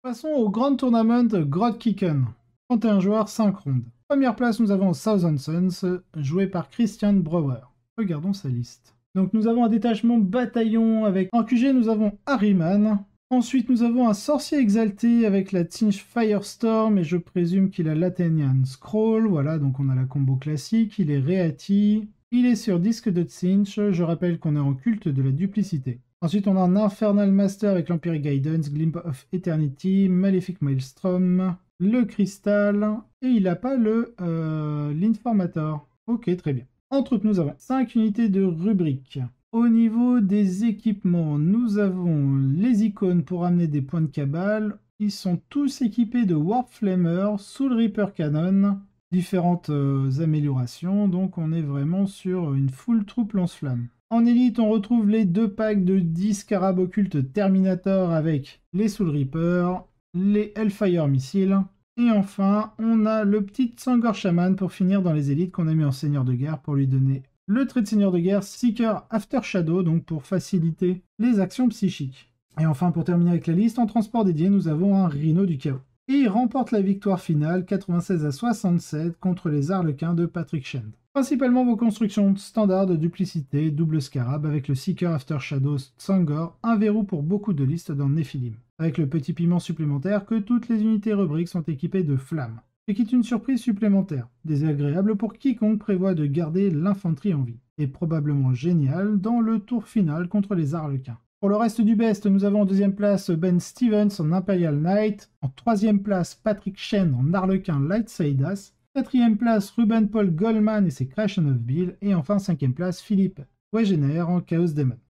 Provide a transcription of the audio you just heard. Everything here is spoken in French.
Passons au Grand Tournament Grottkicken. 31 joueurs, 5 rondes. Première place, nous avons Thousand Suns, joué par Christian Brower. Regardons sa liste. Donc nous avons un détachement bataillon avec... En QG, nous avons Harryman. Ensuite, nous avons un sorcier exalté avec la Tzinch Firestorm, et je présume qu'il a l'Athenian Scroll. Voilà, donc on a la combo classique. Il est Réati. Il est sur disque de Tzinch. Je rappelle qu'on est en culte de la duplicité. Ensuite, on a un Infernal Master avec l'Empire Guidance, Glimp of Eternity, Malefic Maelstrom, le Cristal, et il n'a pas le l'Informator. Ok, très bien. En troupes, nous avons 5 unités de rubrique. Au niveau des équipements, nous avons les icônes pour amener des points de cabale. Ils sont tous équipés de Warp Flamer, Soul Reaper Cannon, différentes améliorations. Donc on est vraiment sur une full troupe lance-flamme. En élite, on retrouve les 2 packs de 10 scarabs occultes Terminator avec les Soul Reaper, les Hellfire Missiles. Et enfin, on a le petit Tsangor Shaman pour finir dans les élites qu'on a mis en seigneur de guerre pour lui donner le trait de seigneur de guerre Seeker After Shadow, donc pour faciliter les actions psychiques. Et enfin, pour terminer avec la liste, en transport dédié, nous avons un Rhino du Chaos. Et il remporte la victoire finale 96 à 67 contre les Arlequins de Patrick Shand. Principalement vos constructions standards de duplicité, double scarab avec le Seeker After Shadows Tsangor, un verrou pour beaucoup de listes dans Nephilim. Avec le petit piment supplémentaire que toutes les unités rubriques sont équipées de flammes. Ce qui est une surprise supplémentaire, désagréable pour quiconque prévoit de garder l'infanterie en vie, et probablement génial dans le tour final contre les Arlequins. Pour le reste du best, nous avons en deuxième place Ben Stevens en Imperial Knight, en troisième place Patrick Shen en Arlequin Light Saidas, quatrième place Ruben Paul Goldman et ses Creation of Bill, et enfin cinquième place Philippe Wegener en Chaos Demon.